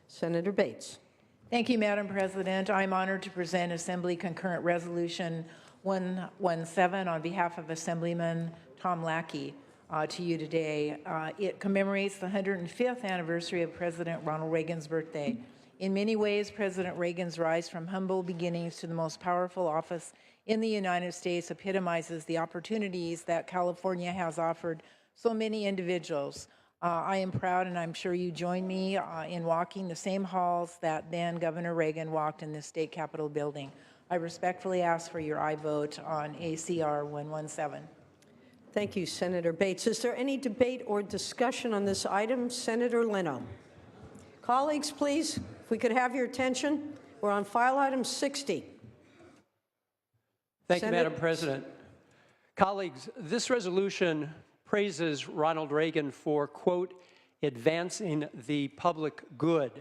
Senator Bates. Thank you, Madam President. I'm honored to present Assembly Concurrent Resolution 117 on behalf of Assemblyman Tom Lackey to you today. It commemorates the 105th anniversary of President Ronald Reagan's birthday. In many ways, President Reagan's rise from humble beginnings to the most powerful office in the United States epitomizes the opportunities that California has offered so many individuals. I am proud, and I'm sure you join me in walking the same halls that then Governor Reagan walked in the state capitol building. I respectfully ask for your aye vote on ACR 117. Thank you, Senator Bates. Is there any debate or discussion on this item? Senator Leno. Colleagues, please, if we could have your attention. We're on file item 60. Thank you, Madam President. Colleagues, this resolution praises Ronald Reagan for, quote, advancing the public good.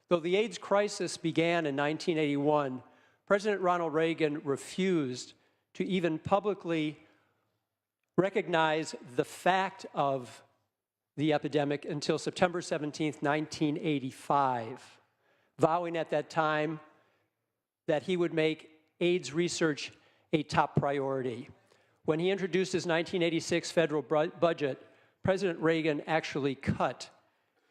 Though the AIDS crisis began in 1981, President Ronald Reagan refused to even publicly recognize the fact of the epidemic until September 17, 1985, vowing at that time that he would make AIDS research a top priority. When he introduced his 1986 federal budget, President Reagan actually cut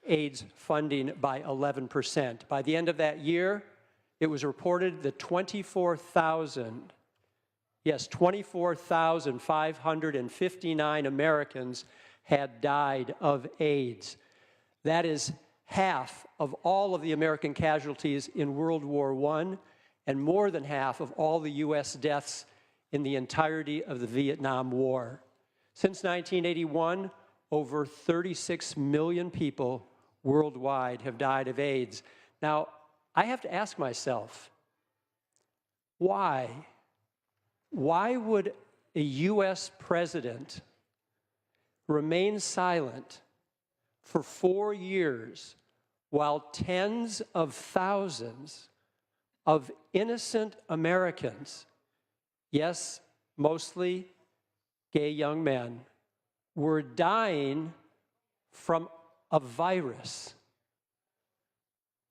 AIDS funding by 11%. By the end of that year, it was reported that 24,559 Americans had died of AIDS. That is half of all of the American casualties in World War I and more than half of all the U.S. deaths in the entirety of the Vietnam War. Since 1981, over 36 million people worldwide have died of AIDS. Now, I have to ask myself, why? Why would a U.S. president remain silent for 4 years while tens of thousands of innocent Americans, yes, mostly gay young men, were dying from a virus?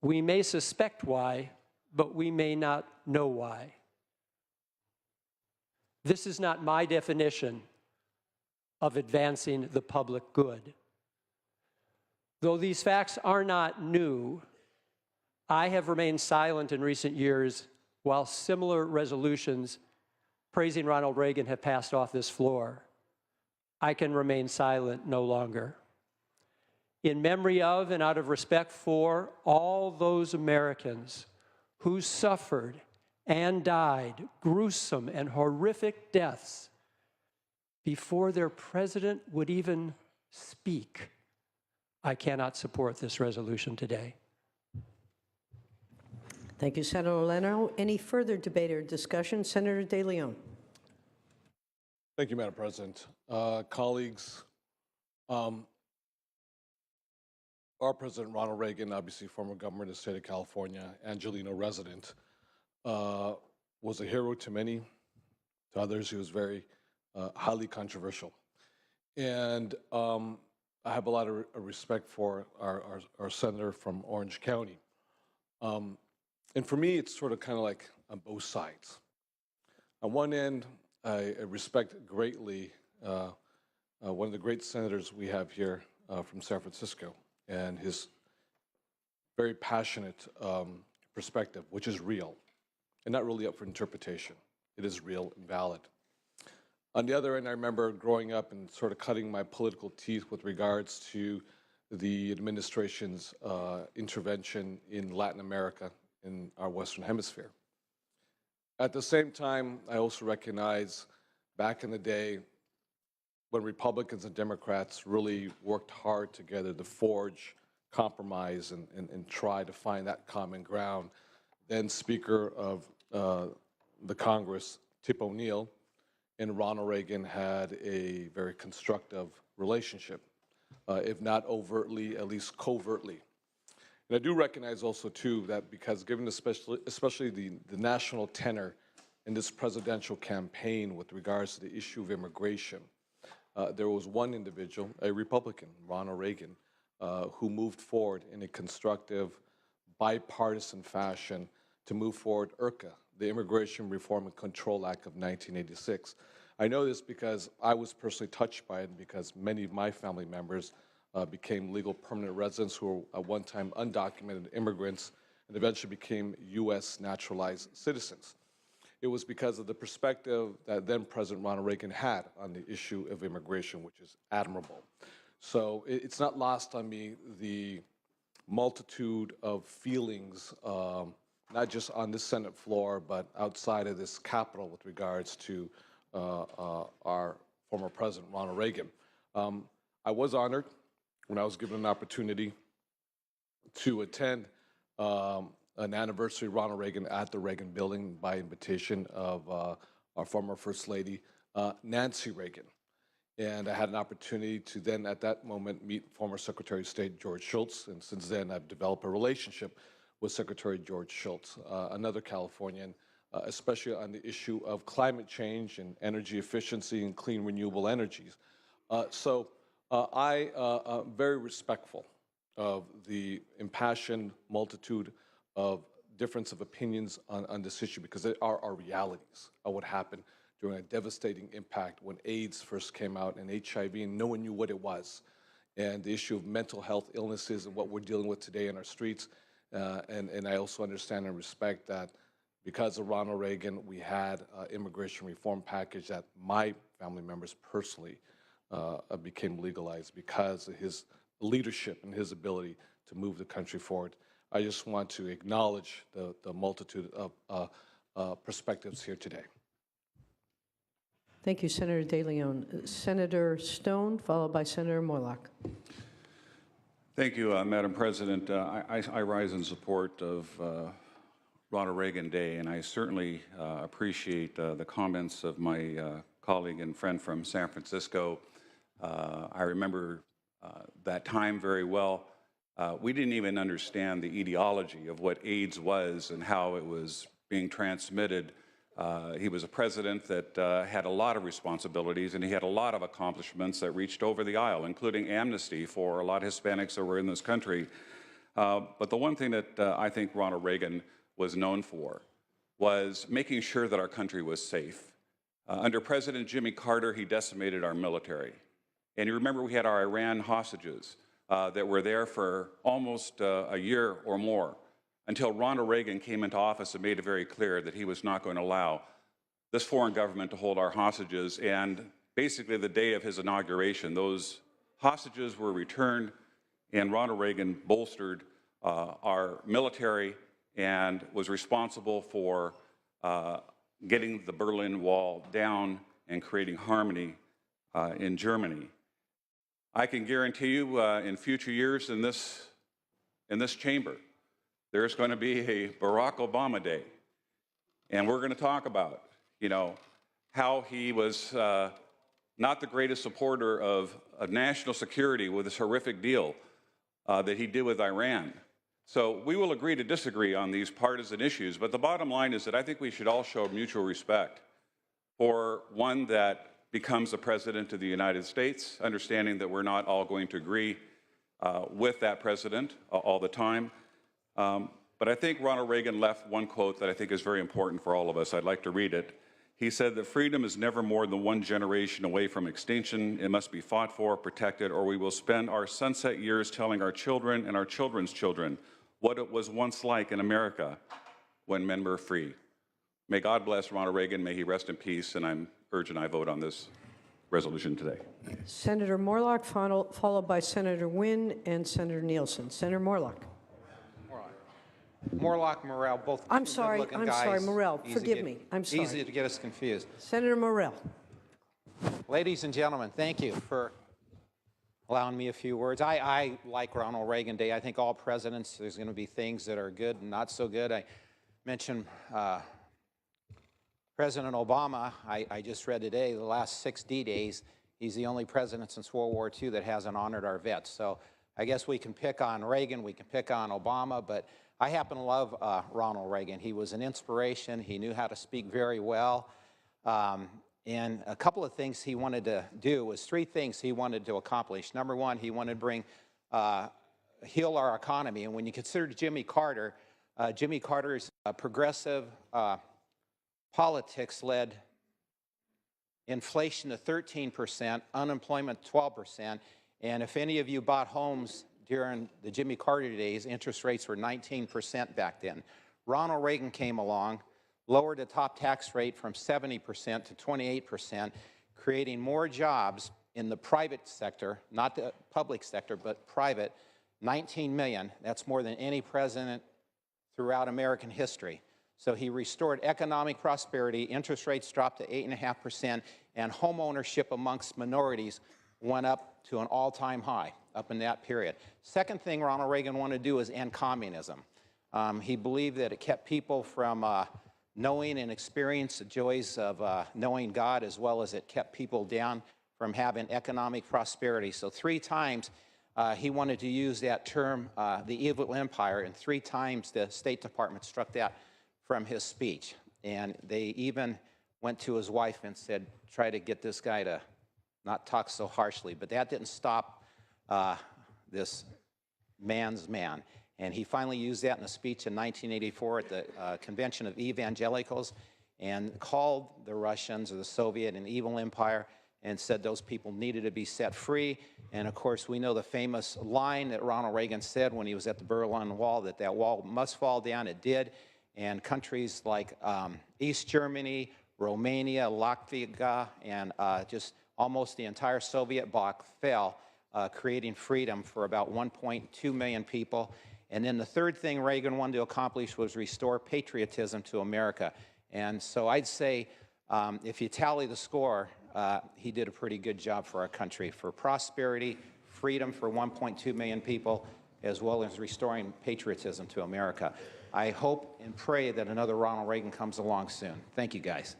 We may suspect why, but we may not know why. This is not my definition of advancing the public good. Though these facts are not new, I have remained silent in recent years while similar resolutions praising Ronald Reagan have passed off this floor. I can remain silent no longer. In memory of and out of respect for all those Americans who suffered and died gruesome and horrific deaths before their president would even speak, I cannot support this resolution today. Thank you, Senator Leno. Any further debate or discussion? Senator De Leon. Thank you, Madam President. Colleagues, our President Ronald Reagan, obviously former governor of the state of California, Angelino resident, was a hero to many. To others, he was very highly controversial. And I have a lot of respect for our senator from Orange County. And for me, it's sort of kind of like on both sides. On one end, I respect greatly one of the great senators we have here from San Francisco and his very passionate perspective, which is real and not really up for interpretation. It is real and valid. On the other end, I remember growing up and sort of cutting my political teeth with regards to the administration's intervention in Latin America, in our Western Hemisphere. At the same time, I also recognize back in the day when Republicans and Democrats really worked hard together to forge compromise and try to find that common ground, then Speaker of the Congress, Tip O'Neill, and Ronald Reagan had a very constructive relationship, if not overtly, at least covertly. And I do recognize also, too, that because given especially the national tenor in this presidential campaign with regards to the issue of immigration, there was one individual, a Republican, Ronald Reagan, who moved forward in a constructive bipartisan fashion to move forward IRCA, the Immigration Reform and Control Act of 1986. I know this because I was personally touched by it, because many of my family members became legal permanent residents who were at one time undocumented immigrants and eventually became U.S. naturalized citizens. It was because of the perspective that then President Ronald Reagan had on the issue of immigration, which is admirable. So it's not lost on me the multitude of feelings, not just on this Senate floor, but outside of this Capitol with regards to our former President, Ronald Reagan. I was honored when I was given an opportunity to attend an anniversary of Ronald Reagan at the Reagan Building by invitation of our former First Lady, Nancy Reagan. And I had an opportunity to then, at that moment, meet former Secretary of State George Shultz. And since then, I've developed a relationship with Secretary George Shultz, another Californian, especially on the issue of climate change and energy efficiency and clean renewable energies. So I am very respectful of the impassioned multitude of difference of opinions on this issue, because they are our realities of what happened during a devastating impact when AIDS first came out and HIV, and no one knew what it was. And the issue of mental health illnesses and what we're dealing with today in our streets. And I also understand and respect that because of Ronald Reagan, we had an immigration reform package that my family members personally became legalized because of his leadership and his ability to move the country forward. I just want to acknowledge the multitude of perspectives here today. Thank you, Senator De Leon. Senator Stone, followed by Senator Morlock. Thank you, Madam President. I rise in support of Ronald Reagan Day, and I certainly appreciate the comments of my colleague and friend from San Francisco. I remember that time very well. We didn't even understand the etiology of what AIDS was and how it was being transmitted. He was a president that had a lot of responsibilities, and he had a lot of accomplishments that reached over the aisle, including amnesty for a lot of Hispanics that were in this country. But the one thing that I think Ronald Reagan was known for was making sure that our country was safe. Under President Jimmy Carter, he decimated our military. And you remember we had our Iran hostages that were there for almost a year or more, until Ronald Reagan came into office and made it very clear that he was not going to allow this foreign government to hold our hostages. And basically the day of his inauguration, those hostages were returned, and Ronald Reagan bolstered our military and was responsible for getting the Berlin Wall down and creating harmony in Germany. I can guarantee you in future years in this chamber, there's going to be a Barack Obama Day, and we're going to talk about, how he was not the greatest supporter of national security with this horrific deal that he did with Iran. So we will agree to disagree on these partisan issues, but the bottom line is that I think we should all show mutual respect for one that becomes the President of the United States, understanding that we're not all going to agree with that president all the time. But I think Ronald Reagan left one quote that I think is very important for all of us. I'd like to read it. He said that freedom is never more than one generation away from extinction. It must be fought for, protected, or we will spend our sunset years telling our children and our children's children what it was once like in America when men were free. May God bless Ronald Reagan. May he rest in peace. And I'm urging I vote on this resolution today. Senator Morlock, followed by Senator Wynne and Senator Nielsen. Senator Morlock. Morlock, Morrell, both I'm sorry, good-looking guys. Morrell, forgive me. I'm sorry. Easy to get us confused. Senator Morrell. Ladies and gentlemen, thank you for allowing me a few words. I like Ronald Reagan Day. I think all presidents, there's going to be things that are good and not so good. I mentioned President Obama. I just read today, the last 6 D-Days, he's the only president since World War II that hasn't honored our vets. So I guess we can pick on Reagan, we can pick on Obama, but I happen to love Ronald Reagan. He was an inspiration. He knew how to speak very well. And a couple of things he wanted to do was 3 things he wanted to accomplish. Number one, he wanted to bring heal our economy. And when you consider Jimmy Carter's progressive politics led inflation to 13%, unemployment 12%. And if any of you bought homes during the Jimmy Carter days, interest rates were 19% back then. Ronald Reagan came along, lowered the top tax rate from 70% to 28%, creating more jobs in the private sector, not the public sector, but private, 19 million. That's more than any president throughout American history. So he restored economic prosperity, interest rates dropped to 8.5%, and home ownership amongst minorities went up to an all-time high up in that period. Second thing Ronald Reagan wanted to do is end communism. He believed that it kept people from knowing and experience the joys of knowing God, as well as it kept people down from having economic prosperity. So 3 times he wanted to use that term, the evil empire, and 3 times the State Department struck that from his speech. And they even went to his wife and said, try to get this guy to not talk so harshly. But that didn't stop this man's man. And he finally used that in a speech in 1984 at the Convention of Evangelicals, and called the Russians or the Soviet an evil empire, and said those people needed to be set free. And of course, we know the famous line that Ronald Reagan said when he was at the Berlin Wall, that that wall must fall down. It did. And countries like East Germany, Romania, Latvia, and just almost the entire Soviet bloc fell, creating freedom for about 1.2 million people. And then the third thing Reagan wanted to accomplish was restore patriotism to America. And so I'd say, if you tally the score, he did a pretty good job for our country, for prosperity, freedom for 1.2 million people, as well as restoring patriotism to America. I hope and pray that another Ronald Reagan comes along soon. Thank you, guys.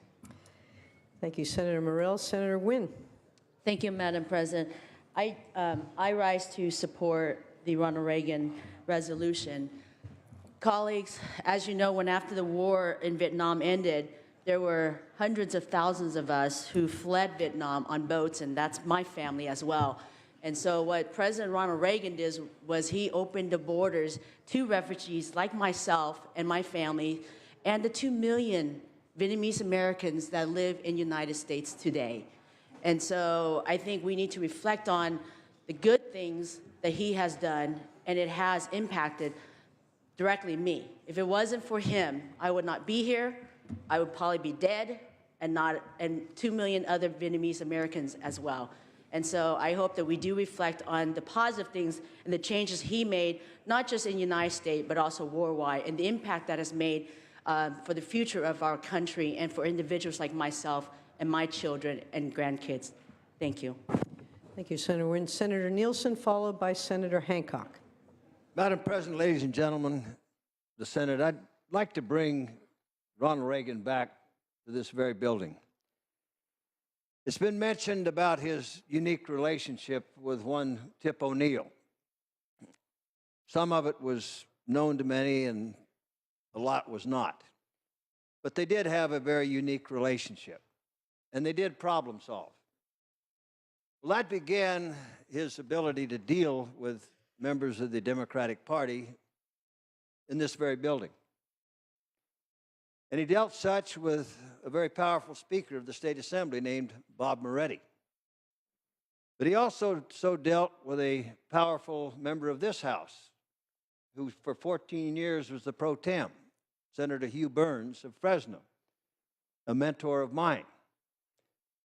Thank you, Senator Morell. Senator Wynn. Thank you, Madam President. I rise to support the Ronald Reagan resolution. Colleagues, as you know, when after the war in Vietnam ended, there were hundreds of thousands of us who fled Vietnam on boats, and that's my family as well. And so what President Ronald Reagan did was he opened the borders to refugees like myself and my family, and the 2 million Vietnamese Americans that live in the United States today. And so I think we need to reflect on the good things that he has done, and it has impacted directly me. If it wasn't for him, I would not be here. I would probably be dead, and 2 million other Vietnamese Americans as well. And so I hope that we do reflect on the positive things and the changes he made, not just in the United States, but also worldwide, and the impact that has made for the future of our country and for individuals like myself and my children and grandkids. Thank you. Thank you, Senator Wynn. Senator Nielsen, followed by Senator Hancock. Madam President, ladies and gentlemen, the Senate, I'd like to bring Ronald Reagan back to this very building. It's been mentioned about his unique relationship with one Tip O'Neill. Some of it was known to many and a lot was not. But they did have a very unique relationship, and they did problem solve. Well, that began his ability to deal with members of the Democratic Party in this very building. And he dealt such with a very powerful Speaker of the State Assembly named Bob Moretti. But he also dealt with a powerful member of this House, who for 14 years was the pro tem, Senator Hugh Burns of Fresno, a mentor of mine.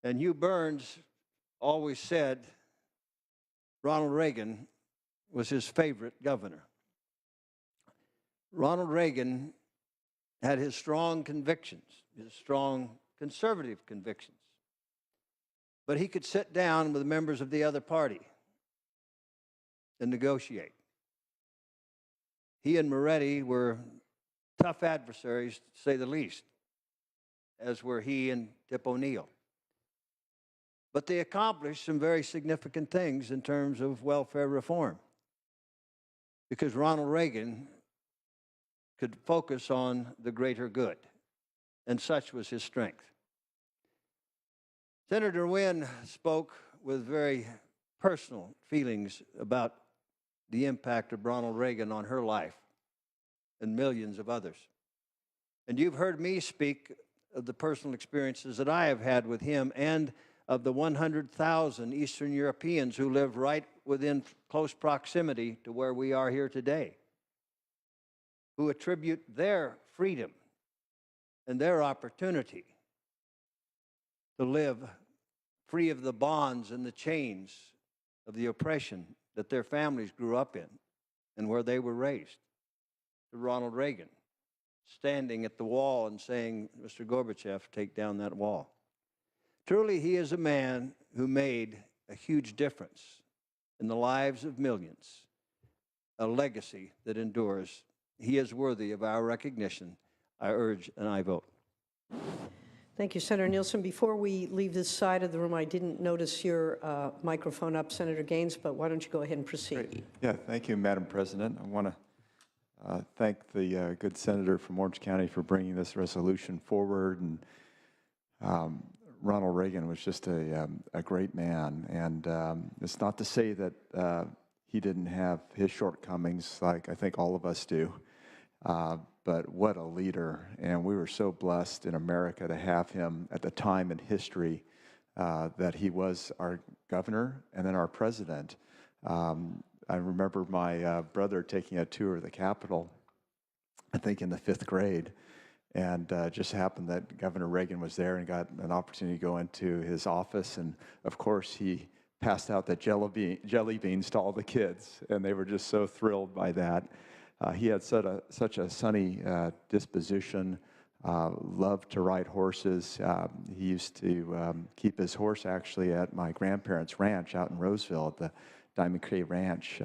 And Hugh Burns always said Ronald Reagan was his favorite governor. Ronald Reagan had his strong convictions, his strong conservative convictions. But he could sit down with members of the other party and negotiate. He and Moretti were tough adversaries, to say the least, as were he and Tip O'Neill. But they accomplished some very significant things in terms of welfare reform, because Ronald Reagan could focus on the greater good, and such was his strength. Senator Wynn spoke with very personal feelings about the impact of Ronald Reagan on her life and millions of others. And you've heard me speak of the personal experiences that I have had with him and of the 100,000 Eastern Europeans who live right within close proximity to where we are here today, who attribute their freedom and their opportunity to live free of the bonds and the chains of the oppression that their families grew up in and where they were raised, to Ronald Reagan, standing at the wall and saying, Mr. Gorbachev, take down that wall. Truly, he is a man who made a huge difference in the lives of millions, a legacy that endures. He is worthy of our recognition. I urge and I vote. Thank you, Senator Nielsen. Before we leave this side of the room, I didn't notice your microphone up, Senator Gaines, but why don't you go ahead and proceed? Great. Yeah, thank you, Madam President. I want to thank the good senator from Orange County for bringing this resolution forward. And Ronald Reagan was just a great man. And it's not to say that he didn't have his shortcomings, like I think all of us do. But what a leader, and we were so blessed in America to have him at the time in history that he was our governor and then our president. I remember my brother taking a tour of the Capitol, I think in the 5th grade, and just happened that Governor Reagan was there and got an opportunity to go into his office, and of course he passed out the jelly beans to all the kids, and they were just so thrilled by that. He had such a sunny disposition, loved to ride horses. He used to keep his horse actually at my grandparents' ranch out in Roseville at the Diamond Cave Ranch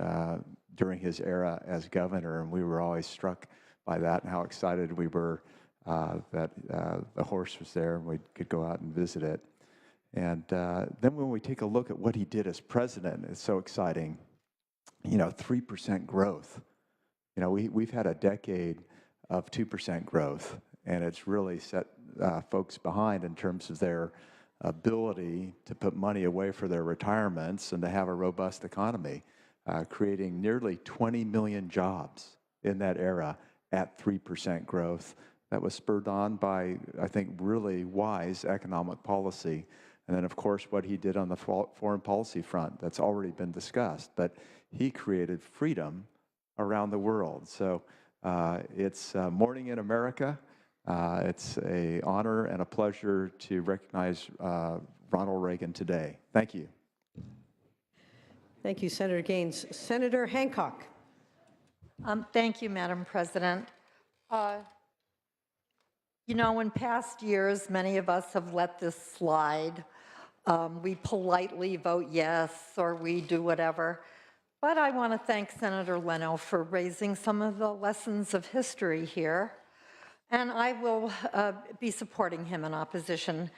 during his era as governor, and we were always struck by that and how excited we were that the horse was there and we could go out and visit it. And then when we take a look at what he did as president, it's so exciting. 3% growth. We've had a decade of 2% growth, and it's really set folks behind in terms of their ability to put money away for their retirements and to have a robust economy, creating nearly 20 million jobs in that era at 3% growth. That was spurred on by, I think, really wise economic policy. And then, of course, what he did on the foreign policy front, that's already been discussed. But he created freedom around the world. So it's Morning in America. It's an honor and a pleasure to recognize Ronald Reagan today. Thank you. Thank you, Senator Gaines. Senator Hancock. Thank you, Madam President. In past years, many of us have let this slide. We politely vote yes, or we do whatever. But I want to thank Senator Leno for raising some of the lessons of history here. And I will be supporting him in opposition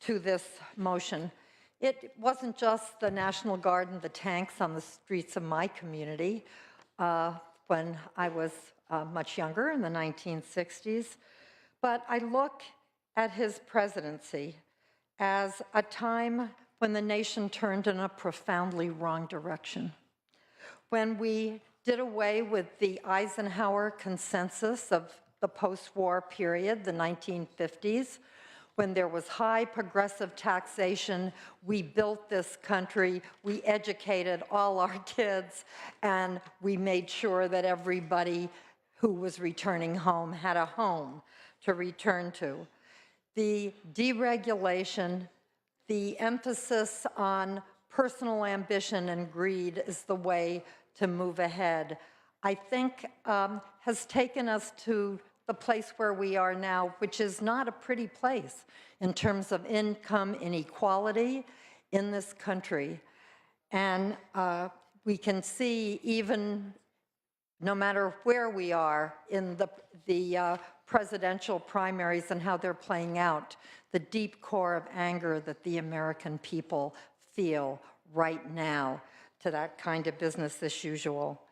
to this motion. It wasn't just the National Guard and the tanks on the streets of my community when I was much younger in the 1960s, but I look at his presidency as a time when the nation turned in a profoundly wrong direction. When we did away with the Eisenhower consensus of the post-war period, the 1950s, when there was high progressive taxation, we built this country, we educated all our kids, and we made sure that everybody who was returning home had a home to return to. The deregulation, the emphasis on personal ambition and greed is the way to move ahead, I think has taken us to the place where we are now, which is not a pretty place in terms of income inequality in this country. And we can see even no matter where we are in the presidential primaries and how they're playing out, the deep core of anger that the American people feel right now to that kind of business as usual.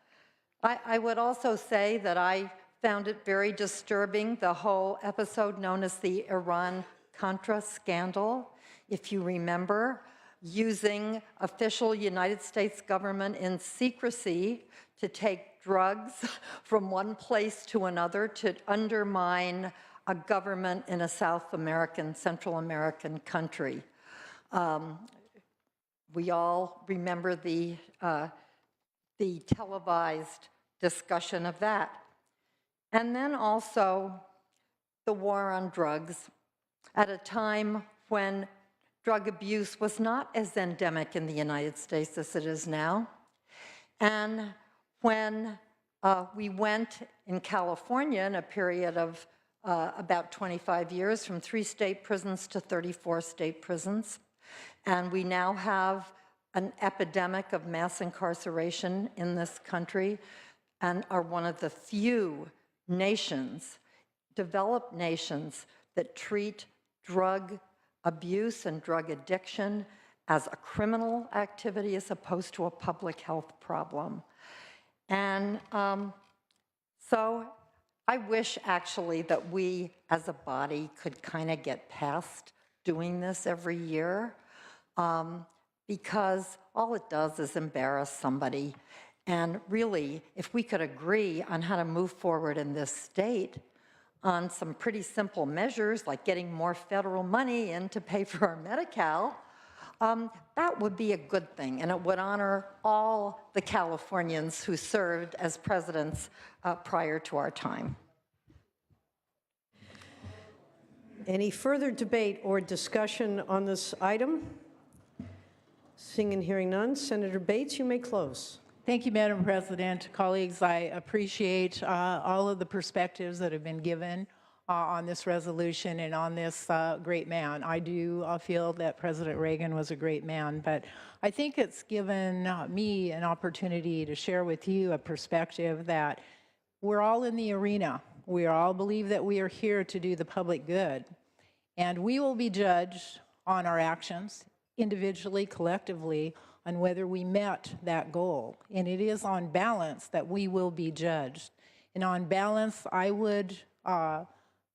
I would also say that I found it very disturbing, the whole episode known as the Iran-Contra scandal. If you remember, using official United States government in secrecy to take drugs from one place to another to undermine a government in a South American, Central American country. We all remember the televised discussion of that. And then also the war on drugs at a time when drug abuse was not as endemic in the United States as it is now. And when we went in California in a period of about 25 years from 3 state prisons to 34 state prisons, and we now have an epidemic of mass incarceration in this country and are one of the few nations, developed nations, that treat drug abuse and drug addiction as a criminal activity as opposed to a public health problem. And so I wish actually that we as a body could kind of get past doing this every year, because all it does is embarrass somebody. And really, if we could agree on how to move forward in this state on some pretty simple measures, like getting more federal money in to pay for our Medi-Cal, that would be a good thing, and it would honor all the Californians who served as presidents prior to our time. Any further debate or discussion on this item? Seeing and hearing none, Senator Bates, you may close. Thank you, Madam President. Colleagues, I appreciate all of the perspectives that have been given on this resolution and on this great man. I do feel that President Reagan was a great man, but I think it's given me an opportunity to share with you a perspective that we're all in the arena. We all believe that we are here to do the public good, and we will be judged on our actions, individually, collectively, on whether we met that goal. And it is on balance that we will be judged. And on balance, I would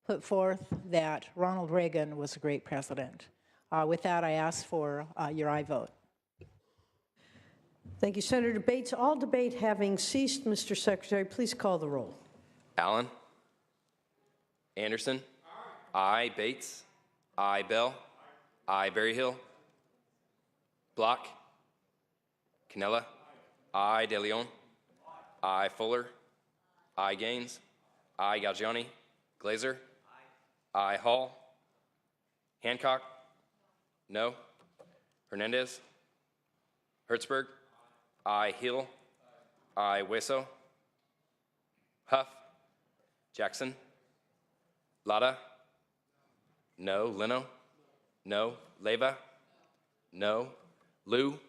put forth that Ronald Reagan was a great president. With that, I ask for your aye vote. Thank you, Senator Bates. All debate having ceased, Mr. Secretary, please call the roll. Allen? Anderson? Aye. Bates? Aye. Bell? Aye. Berryhill? Block? Canella? Aye. De Leon? Aye. Fuller? Aye. Gaines? Aye. Galgiani? Glazer? Aye. Hall? Hancock? No. Hernandez? Hertzberg? Aye. Hill? Aye. Hueso? Huff? Jackson? Lada? No. Leno? No. Leyva? No. Liu?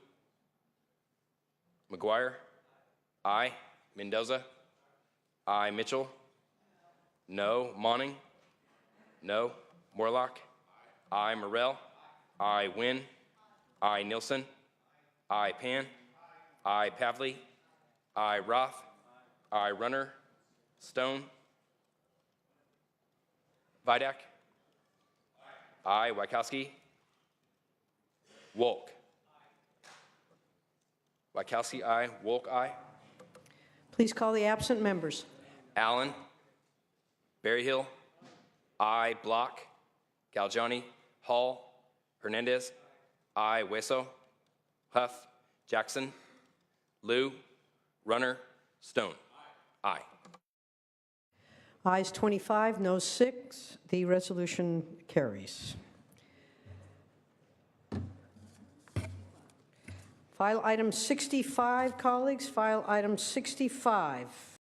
McGuire? Aye. Mendoza? Aye. Mitchell? No. Monning? No. Morlock? Aye. Morrell? Aye. Wynn? Aye. Nielsen? Aye. Pan? Aye. Pavley? Aye. Roth? Aye. Runner? Stone? Vidak? Aye. Wachowski? Wolk? Wachowski, aye. Wolk, aye. Please call the absent members. Allen? Berryhill? Aye. Block? Galgiani? Hall? Hernandez? Aye. Hueso? Huff? Jackson? Liu? Runner? Stone? Aye. Ayes 25, no 6. The resolution carries. File item 65, colleagues. File item 65.